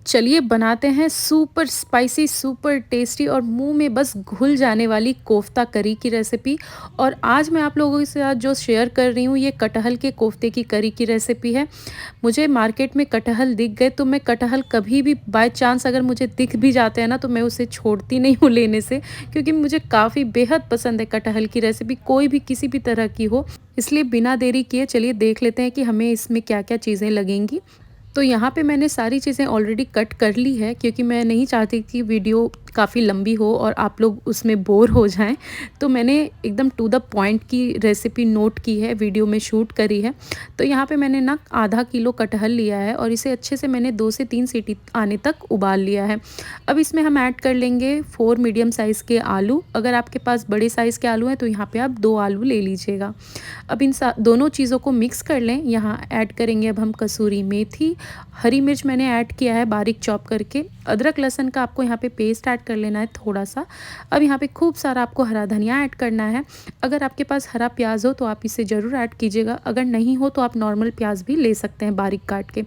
चलिए बनाते हैं सुपर स्पाइसी, सुपर टेस्टी और मुंह में बस घुल जाने वाली कोफ्ता करी की रेसिपी। और आज मैं आप लोगों के साथ जो शेयर कर रही हूँ ये कटहल के कोफ्ते की करी की रेसिपी है। मुझे मार्केट में कटहल दिख गए तो मैं कटहल कभी भी बाय चांस अगर मुझे दिख भी जाते हैं ना तो मैं उसे छोड़ती नहीं हूँ लेने से, क्योंकि मुझे काफ़ी बेहद पसंद है कटहल की रेसिपी, कोई भी किसी भी तरह की हो। इसलिए बिना देरी किए चलिए देख लेते हैं कि हमें इसमें क्या क्या चीज़ें लगेंगी। तो यहाँ पे मैंने सारी चीज़ें ऑलरेडी कट कर ली है, क्योंकि मैं नहीं चाहती कि वीडियो काफ़ी लंबी हो और आप लोग उसमें बोर हो जाएं। तो मैंने एकदम टू द पॉइंट की रेसिपी नोट की है, वीडियो में शूट करी है। तो यहाँ पे मैंने ना आधा किलो कटहल लिया है और इसे अच्छे से मैंने 2 से 3 सीटी आने तक उबाल लिया है। अब इसमें हम ऐड कर लेंगे 4 मीडियम साइज़ के आलू। अगर आपके पास बड़े साइज़ के आलू हैं तो यहाँ पे आप 2 आलू ले लीजिएगा। अब इन दोनों चीज़ों को मिक्स कर लें। यहाँ ऐड करेंगे अब हम कसूरी मेथी, हरी मिर्च मैंने ऐड किया है बारीक चॉप करके, अदरक लहसुन का आपको यहाँ पे पेस्ट ऐड कर लेना है थोड़ा सा। अब यहाँ पे खूब सारा आपको हरा धनिया ऐड करना है। अगर आपके पास हरा प्याज हो तो आप इसे ज़रूर ऐड कीजिएगा, अगर नहीं हो तो आप नॉर्मल प्याज भी ले सकते हैं बारीक काट के।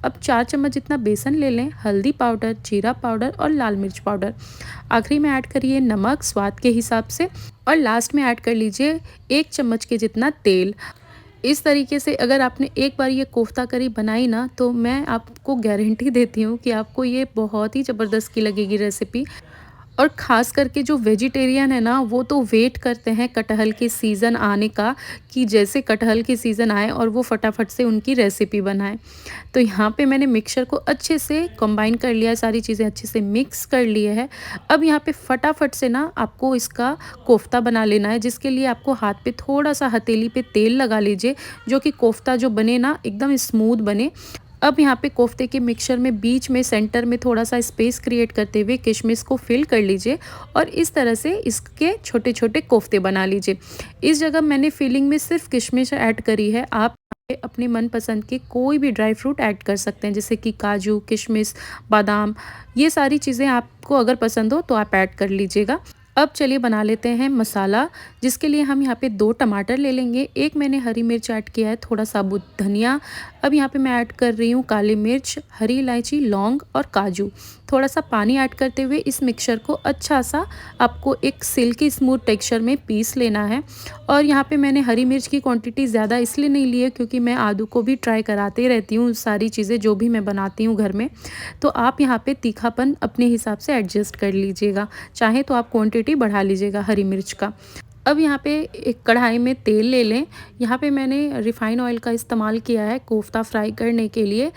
अब 4 चम्मच जितना बेसन ले लें, हल्दी पाउडर, जीरा पाउडर और लाल मिर्च पाउडर। आखिरी में ऐड करिए नमक स्वाद के हिसाब से और लास्ट में ऐड कर लीजिए 1 चम्मच के जितना तेल। इस तरीके से अगर आपने एक बार ये कोफ्ता करी बनाई ना तो मैं आपको गारंटी देती हूँ कि आपको ये बहुत ही ज़बरदस्त की लगेगी रेसिपी। और ख़ास करके जो वेजिटेरियन है ना वो तो वेट करते हैं कटहल के सीज़न आने का, कि जैसे कटहल के सीज़न आए और वो फटाफट से उनकी रेसिपी बनाएं। तो यहाँ पे मैंने मिक्सचर को अच्छे से कंबाइन कर लिया है, सारी चीज़ें अच्छे से मिक्स कर लिए हैं। अब यहाँ पे फटाफट से ना आपको इसका कोफ्ता बना लेना है, जिसके लिए आपको हाथ पे थोड़ा सा हथेली पे तेल लगा लीजिए, जो कि कोफ्ता जो बने ना एकदम स्मूथ बने। अब यहाँ पे कोफ्ते के मिक्सचर में बीच में सेंटर में थोड़ा सा स्पेस क्रिएट करते हुए किशमिश को फिल कर लीजिए और इस तरह से इसके छोटे छोटे कोफ्ते बना लीजिए। इस जगह मैंने फिलिंग में सिर्फ किशमिश ऐड करी है, आप यहाँ पे अपने मनपसंद के कोई भी ड्राई फ्रूट ऐड कर सकते हैं, जैसे कि काजू, किशमिश, बादाम, ये सारी चीज़ें आपको अगर पसंद हो तो आप ऐड कर लीजिएगा। अब चलिए बना लेते हैं मसाला, जिसके लिए हम यहाँ पे 2 टमाटर ले लेंगे, एक मैंने हरी मिर्च ऐड किया है, थोड़ा साबुत धनिया। अब यहाँ पे मैं ऐड कर रही हूँ काली मिर्च, हरी इलायची, लौंग और काजू। थोड़ा सा पानी ऐड करते हुए इस मिक्सचर को अच्छा सा आपको एक सिल्की स्मूथ टेक्सचर में पीस लेना है। और यहाँ पे मैंने हरी मिर्च की क्वांटिटी ज़्यादा इसलिए नहीं ली है क्योंकि मैं आदू को भी ट्राई कराते रहती हूँ सारी चीज़ें जो भी मैं बनाती हूँ घर में। तो आप यहाँ पे तीखापन अपने हिसाब से एडजस्ट कर लीजिएगा, चाहे तो आप क्वांटिटी बढ़ा लीजिएगा हरी मिर्च का। अब यहाँ पे एक कढ़ाई में तेल ले लें। यहाँ पे मैंने रिफ़ाइन ऑयल का इस्तेमाल किया है कोफ्ता फ्राई करने के लिए।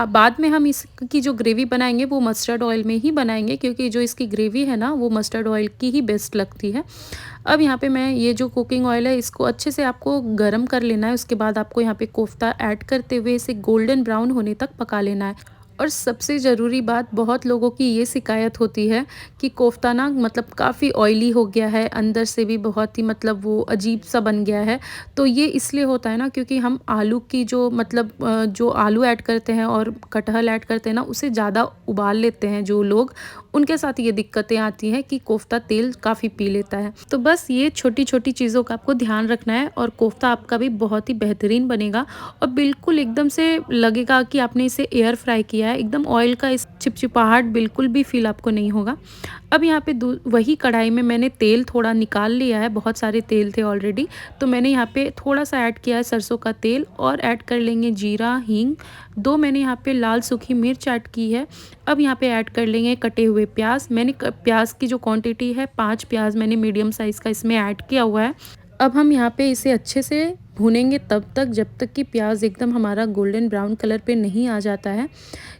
बाद में हम इसकी जो ग्रेवी बनाएंगे वो मस्टर्ड ऑयल में ही बनाएंगे, क्योंकि जो इसकी ग्रेवी है ना वो मस्टर्ड ऑयल की ही बेस्ट लगती है। अब यहाँ पे मैं ये जो कुकिंग ऑयल है इसको अच्छे से आपको गरम कर लेना है। उसके बाद आपको यहाँ पे कोफ्ता ऐड करते हुए इसे गोल्डन ब्राउन होने तक पका लेना है। और सबसे ज़रूरी बात, बहुत लोगों की ये शिकायत होती है कि कोफ्ता ना मतलब काफ़ी ऑयली हो गया है, अंदर से भी बहुत ही मतलब वो अजीब सा बन गया है। तो ये इसलिए होता है ना क्योंकि हम आलू की जो मतलब जो आलू ऐड करते हैं और कटहल ऐड करते हैं ना उसे ज़्यादा उबाल लेते हैं जो लोग, उनके साथ ये दिक्कतें आती हैं कि कोफ्ता तेल काफ़ी पी लेता है। तो बस ये छोटी छोटी चीज़ों का आपको ध्यान रखना है और कोफ्ता आपका भी बहुत ही बेहतरीन बनेगा और बिल्कुल एकदम से लगेगा कि आपने इसे एयर फ्राई किया है। एकदम ऑयल का इस चिपचिपाहट बिल्कुल भी फील आपको नहीं होगा। अब यहाँ पे वही कढ़ाई में मैंने तेल थोड़ा निकाल लिया है, बहुत सारे तेल थे ऑलरेडी, तो मैंने यहाँ पे थोड़ा सा ऐड किया है सरसों का तेल और ऐड कर लेंगे जीरा, हींग, 2 मैंने यहाँ पे लाल सूखी मिर्च ऐड की है। अब यहाँ पे ऐड कर लेंगे कटे हुए प्याज। मैंने प्याज की जो क्वांटिटी है 5 प्याज मैंने मीडियम साइज़ का इसमें ऐड किया हुआ है। अब हम यहाँ पे इसे अच्छे से भूनेंगे तब तक जब तक कि प्याज एकदम हमारा गोल्डन ब्राउन कलर पे नहीं आ जाता है,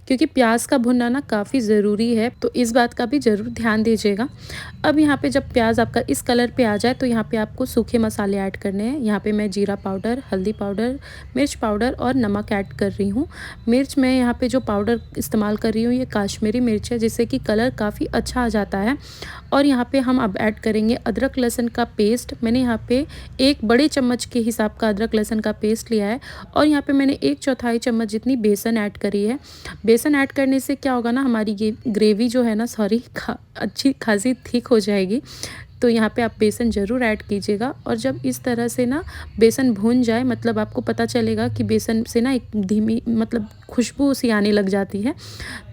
क्योंकि प्याज का भुनना ना काफ़ी ज़रूरी है, तो इस बात का भी ज़रूर ध्यान दीजिएगा। अब यहाँ पे जब प्याज आपका इस कलर पे आ जाए तो यहाँ पे आपको सूखे मसाले ऐड करने हैं। यहाँ पे मैं जीरा पाउडर, हल्दी पाउडर, मिर्च पाउडर और नमक ऐड कर रही हूँ। मिर्च मैं यहाँ पे जो पाउडर इस्तेमाल कर रही हूँ ये काश्मीरी मिर्च है, जिससे कि कलर काफ़ी अच्छा आ जाता है। और यहाँ पे हम अब ऐड करेंगे अदरक लहसुन का पेस्ट। मैंने यहाँ पे 1 बड़े चम्मच के हिसाब का अदरक लहसुन का पेस्ट लिया है और यहाँ पे मैंने 1/4 चम्मच जितनी बेसन ऐड करी है। बेसन ऐड करने से क्या होगा ना, हमारी ये ग्रेवी जो है ना अच्छी खासी थिक हो जाएगी। तो यहाँ पे आप बेसन ज़रूर ऐड कीजिएगा और जब इस तरह से ना बेसन भून जाए, मतलब आपको पता चलेगा कि बेसन से ना एक धीमी मतलब खुशबू सी आने लग जाती है,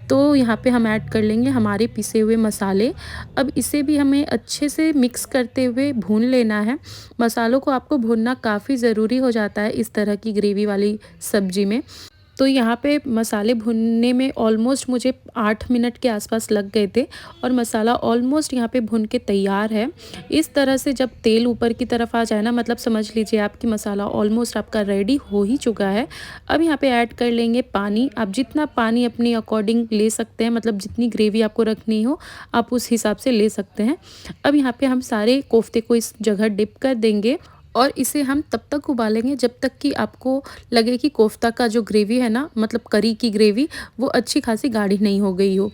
तो यहाँ पे हम ऐड कर लेंगे हमारे पिसे हुए मसाले। अब इसे भी हमें अच्छे से मिक्स करते हुए भून लेना है। मसालों को आपको भूनना काफ़ी ज़रूरी हो जाता है इस तरह की ग्रेवी वाली सब्ज़ी में। तो यहाँ पे मसाले भुनने में ऑलमोस्ट मुझे 8 मिनट के आसपास लग गए थे और मसाला ऑलमोस्ट यहाँ पे भुन के तैयार है। इस तरह से जब तेल ऊपर की तरफ आ जाए ना, मतलब समझ लीजिए आपकी मसाला ऑलमोस्ट आपका रेडी हो ही चुका है। अब यहाँ पे ऐड कर लेंगे पानी। आप जितना पानी अपनी अकॉर्डिंग ले सकते हैं, मतलब जितनी ग्रेवी आपको रखनी हो आप उस हिसाब से ले सकते हैं। अब यहाँ पे हम सारे कोफ्ते को इस जगह डिप कर देंगे और इसे हम तब तक उबालेंगे जब तक कि आपको लगे कि कोफ्ता का जो ग्रेवी है ना, मतलब करी की ग्रेवी, वो अच्छी खासी गाढ़ी नहीं हो गई हो।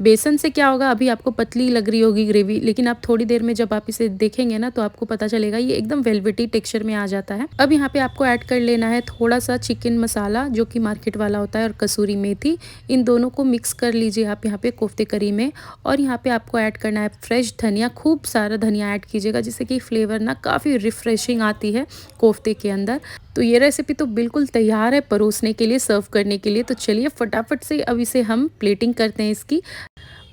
बेसन से क्या होगा, अभी आपको पतली लग रही होगी ग्रेवी, लेकिन आप थोड़ी देर में जब आप इसे देखेंगे ना तो आपको पता चलेगा ये एकदम वेलवेटी टेक्सचर में आ जाता है। अब यहाँ पे आपको ऐड कर लेना है थोड़ा सा चिकन मसाला जो कि मार्केट वाला होता है, और कसूरी मेथी। इन दोनों को मिक्स कर लीजिए आप यहाँ पे कोफ्ते करी में। और यहाँ पे आपको ऐड करना है फ्रेश धनिया। खूब सारा धनिया ऐड कीजिएगा जिससे कि फ्लेवर ना काफ़ी रिफ्रेशिंग आती है कोफ्ते के अंदर। तो ये रेसिपी तो बिल्कुल तैयार है परोसने के लिए, सर्व करने के लिए। तो चलिए फटाफट से अब इसे हम प्लेटिंग करते हैं इसकी।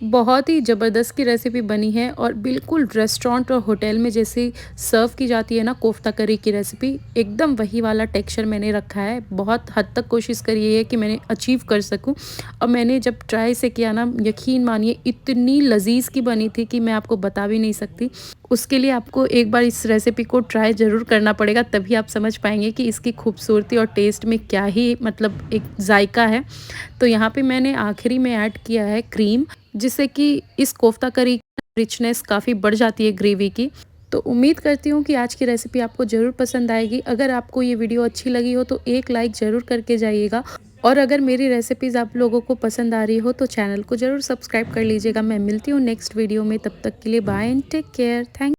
बहुत ही ज़बरदस्त की रेसिपी बनी है और बिल्कुल रेस्टोरेंट और होटल में जैसे सर्व की जाती है ना कोफ्ता करी की रेसिपी, एकदम वही वाला टेक्सचर मैंने रखा है। बहुत हद तक कोशिश करी है कि मैंने अचीव कर सकूं। और मैंने जब ट्राई से किया ना, यकीन मानिए इतनी लजीज की बनी थी कि मैं आपको बता भी नहीं सकती। उसके लिए आपको एक बार इस रेसिपी को ट्राई ज़रूर करना पड़ेगा, तभी आप समझ पाएंगे कि इसकी खूबसूरती और टेस्ट में क्या ही मतलब एक जायका है। तो यहाँ पे मैंने आखिरी में ऐड किया है क्रीम, जिससे कि इस कोफ्ता करी रिचनेस काफ़ी बढ़ जाती है ग्रेवी की। तो उम्मीद करती हूँ कि आज की रेसिपी आपको ज़रूर पसंद आएगी। अगर आपको ये वीडियो अच्छी लगी हो तो एक लाइक ज़रूर करके जाइएगा। और अगर मेरी रेसिपीज़ आप लोगों को पसंद आ रही हो तो चैनल को ज़रूर सब्सक्राइब कर लीजिएगा। मैं मिलती हूँ नेक्स्ट वीडियो में, तब तक के लिए bye and take care. Thank